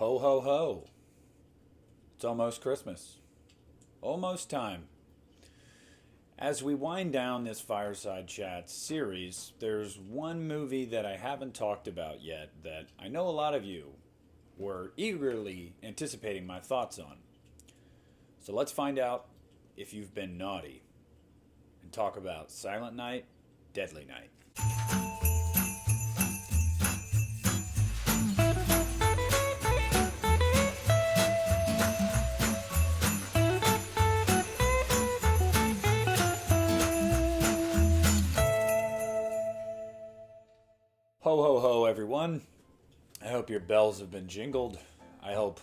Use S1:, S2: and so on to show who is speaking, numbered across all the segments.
S1: Ho, ho, ho. It's almost Christmas. Almost time. As we wind down this Fireside Chat series, there's one movie that I haven't talked about yet that I know a lot of you were eagerly anticipating my thoughts on. So let's find out if you've been naughty and talk about Silent Night, Deadly Night. Ho, ho, ho, everyone. I hope your bells have been jingled. I hope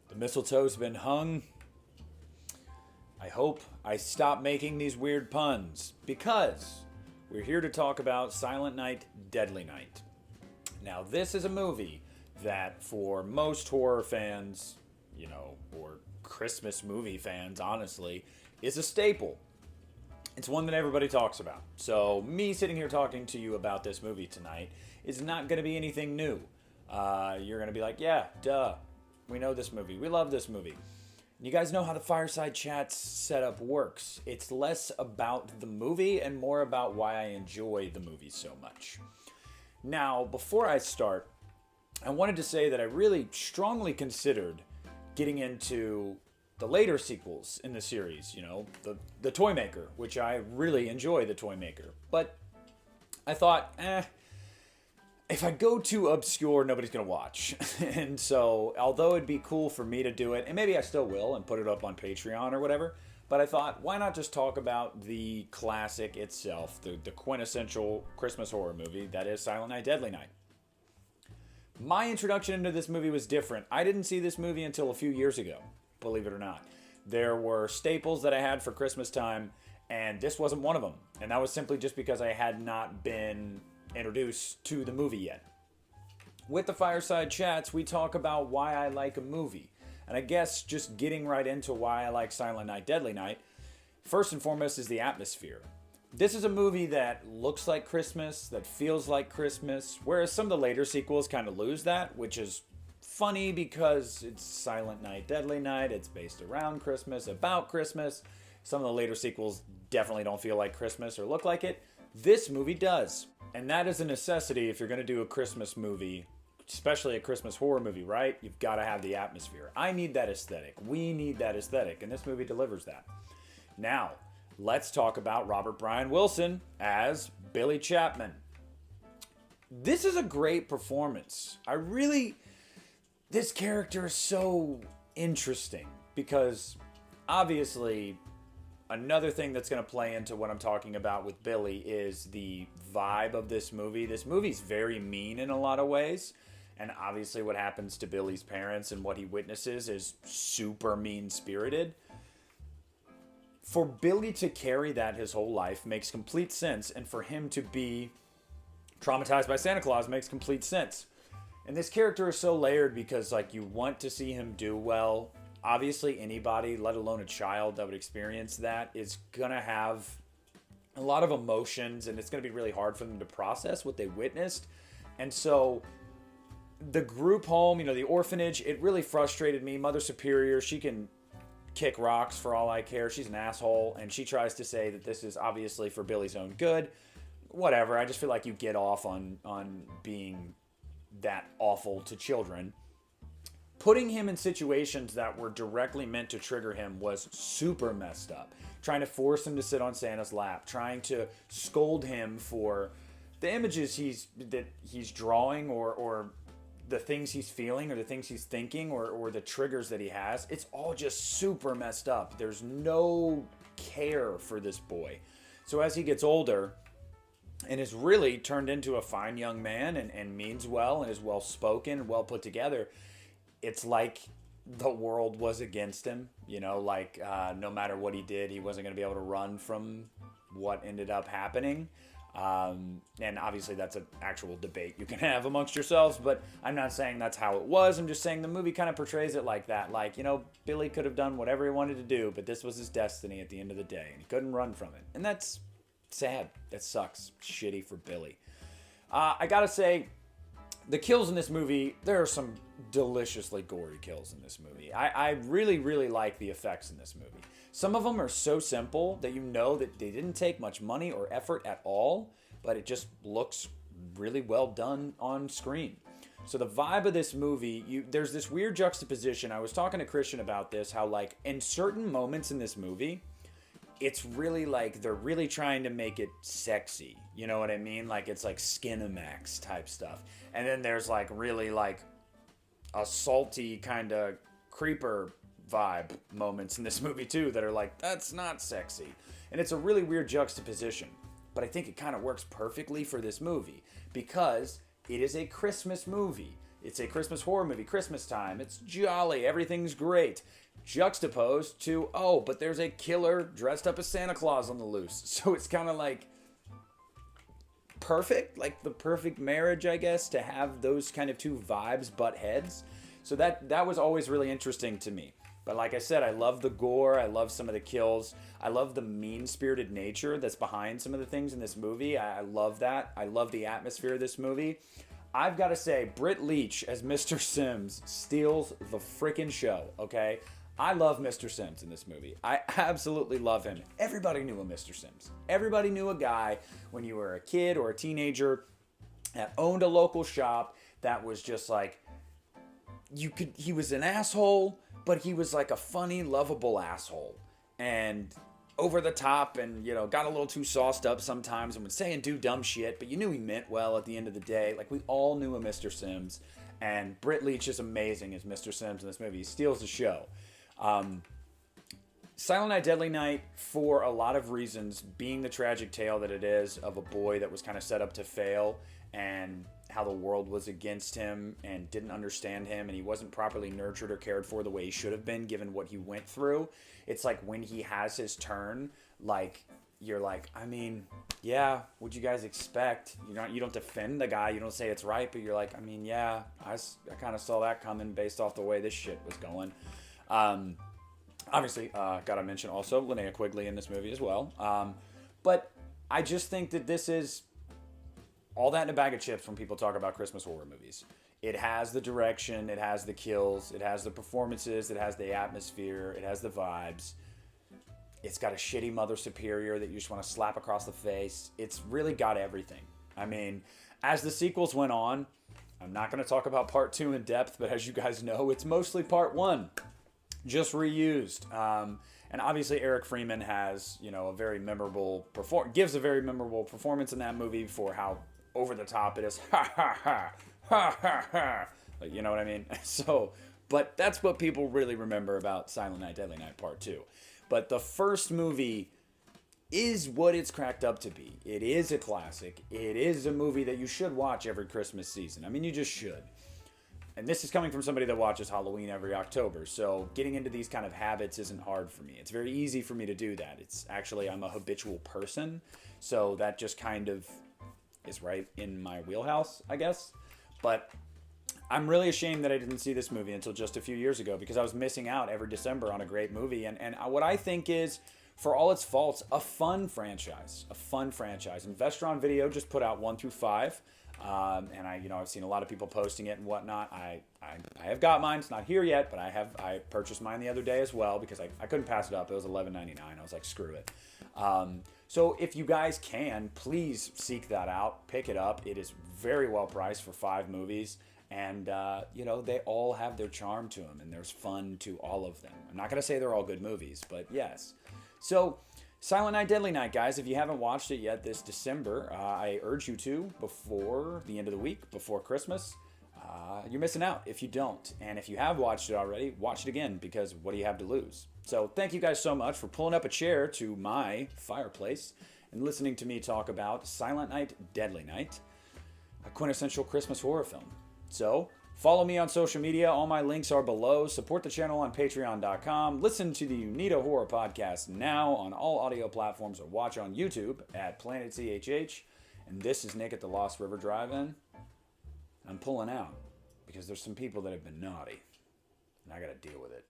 S1: the mistletoe's been hung. I hope I stop making these weird puns because we're here to talk about Silent Night, Deadly Night. Now, this is a movie that for most horror fans, or Christmas movie fans, honestly, is a staple. It's one that everybody talks about. So me sitting here talking to you about this movie tonight is not going to be anything new. You're going to be like, yeah, duh. We know this movie. We love this movie. You guys know how the Fireside Chat setup works. It's less about the movie and more about why I enjoy the movie so much. Now, before I start, I wanted to say that I really strongly considered getting into the later sequels in the series, the Toy Maker, which I really enjoy the Toy Maker. But I thought, if I go too obscure, nobody's going to watch. And so, although it'd be cool for me to do it, and maybe I still will and put it up on Patreon or whatever, but I thought, why not just talk about the classic itself, the quintessential Christmas horror movie that is Silent Night, Deadly Night. My introduction into this movie was different. I didn't see this movie until a few years ago. Believe it or not. There were staples that I had for Christmas time, and this wasn't one of them. And that was simply just because I had not been introduced to the movie yet. With the Fireside Chats, we talk about why I like a movie. And I guess just getting right into why I like Silent Night, Deadly Night, first and foremost is the atmosphere. This is a movie that looks like Christmas, that feels like Christmas, whereas some of the later sequels kind of lose that, which is funny because it's Silent Night, Deadly Night. It's based around Christmas, about Christmas. Some of the later sequels definitely don't feel like Christmas or look like it. This movie does. And that is a necessity if you're going to do a Christmas movie, especially a Christmas horror movie, right? You've got to have the atmosphere. I need that aesthetic. We need that aesthetic. And this movie delivers that. Now, let's talk about Robert Brian Wilson as Billy Chapman. This is a great performance. This character is so interesting because obviously another thing that's going to play into what I'm talking about with Billy is the vibe of this movie. This movie's very mean in a lot of ways. And obviously what happens to Billy's parents and what he witnesses is super mean-spirited. For Billy to carry that his whole life makes complete sense. And for him to be traumatized by Santa Claus makes complete sense. And this character is so layered because, you want to see him do well. Obviously, anybody, let alone a child that would experience that, is going to have a lot of emotions, and it's going to be really hard for them to process what they witnessed. And so, the group home, the orphanage, it really frustrated me. Mother Superior, she can kick rocks for all I care. She's an asshole, and she tries to say that this is obviously for Billy's own good. Whatever, I just feel like you get off on being that awful to children. Putting him in situations that were directly meant to trigger him was super messed up. Trying to force him to sit on Santa's lap, trying to scold him for the images he's drawing or the things he's feeling or the things he's thinking or the triggers that he has. It's all just super messed up. There's no care for this boy. So as he gets older and is really turned into a fine young man and means well and is well spoken and well put together, it's like the world was against him. No matter what he did, he wasn't going to be able to run from what ended up happening. And obviously that's an actual debate you can have amongst yourselves, but I'm not saying that's how it was. I'm just saying the movie kind of portrays it like that. Billy could have done whatever he wanted to do, but this was his destiny at the end of the day, and he couldn't run from it. And that's sad. That sucks. Shitty for Billy. I gotta say, the kills in this movie, there are some deliciously gory kills in this movie. I really, really like the effects in this movie. Some of them are so simple that you know that they didn't take much money or effort at all, but it just looks really well done on screen. So the vibe of this movie, there's this weird juxtaposition. I was talking to Christian about this, how like in certain moments in this movie, it's really like they're really trying to make it sexy. You know what I mean? Like it's like Skinamax type stuff. And then there's like really like a salty kind of creeper vibe moments in this movie too that are like, that's not sexy. And it's a really weird juxtaposition. But I think it kind of works perfectly for this movie because it is a Christmas movie. It's a Christmas horror movie, Christmas time. It's jolly, everything's great. Juxtaposed to, oh, but there's a killer dressed up as Santa Claus on the loose. So it's kind of like perfect, like the perfect marriage, I guess, to have those kind of two vibes butt heads. So that was always really interesting to me. But like I said, I love the gore. I love some of the kills. I love the mean-spirited nature that's behind some of the things in this movie. I love that. I love the atmosphere of this movie. I've got to say, Britt Leach as Mr. Sims steals the freaking show, okay? I love Mr. Sims in this movie. I absolutely love him. Everybody knew a Mr. Sims. Everybody knew a guy when you were a kid or a teenager that owned a local shop that was just like, he was an asshole, but he was like a funny, lovable asshole. And over the top and, you know, got a little too sauced up sometimes and would say and do dumb shit, but you knew he meant well at the end of the day. Like, we all knew a Mr. Sims. And Britt Leach is amazing as Mr. Sims in this movie. He steals the show. Silent Night, Deadly Night, for a lot of reasons, being the tragic tale that it is of a boy that was kind of set up to fail and how the world was against him and didn't understand him and he wasn't properly nurtured or cared for the way he should have been given what he went through. It's like when he has his turn, like, you're like, I mean, yeah, what'd you guys expect? You don't defend the guy, you don't say it's right, but you're like, I mean, yeah, I kind of saw that coming based off the way this shit was going. Obviously, gotta mention also Linnea Quigley in this movie as well. But I just think that this is all that in a bag of chips when people talk about Christmas horror movies. It has the direction, it has the kills, it has the performances, it has the atmosphere, it has the vibes. It's got a shitty mother superior that you just want to slap across the face. It's really got everything. I mean, as the sequels went on, I'm not going to talk about part 2 in depth, but as you guys know, it's mostly part 1. Just reused. And obviously Eric Freeman has, you know, gives a very memorable performance in that movie for how over the top it is. Ha ha ha ha ha ha. Like, you know what I mean? So, but that's what people really remember about Silent Night, Deadly Night Part 2. But the first movie is what it's cracked up to be. It is a classic. It is a movie that you should watch every Christmas season. I mean, you just should. And this is coming from somebody that watches Halloween every October, so getting into these kind of habits isn't hard for me. It's very easy for me to do that. It's actually, I'm a habitual person, so that just kind of is right in my wheelhouse, I guess. But I'm really ashamed that I didn't see this movie until just a few years ago because I was missing out every December on a great movie. And what I think is, for all its faults, a fun franchise. A fun franchise. And Vestron Video just put out 1 through 5. And I've seen a lot of people posting it and whatnot. I have got mine. It's not here yet, but I purchased mine the other day as well because I couldn't pass it up. It was $11.99. I was like, screw it. So if you guys can, please seek that out. Pick it up. It is very well priced for 5 movies. And, they all have their charm to them, and there's fun to all of them. I'm not going to say they're all good movies, but yes. So, Silent Night, Deadly Night, guys. If you haven't watched it yet this December, I urge you to before the end of the week, before Christmas. You're missing out if you don't. And if you have watched it already, watch it again, because what do you have to lose? So, thank you guys so much for pulling up a chair to my fireplace and listening to me talk about Silent Night, Deadly Night, a quintessential Christmas horror film. So, follow me on social media. All my links are below. Support the channel on patreon.com. Listen to the Uneeda Horror Podcast now on all audio platforms or watch on YouTube at Planet CHH. And this is Nick at the Lost River Drive-In. I'm pulling out because there's some people that have been naughty. And I got to deal with it.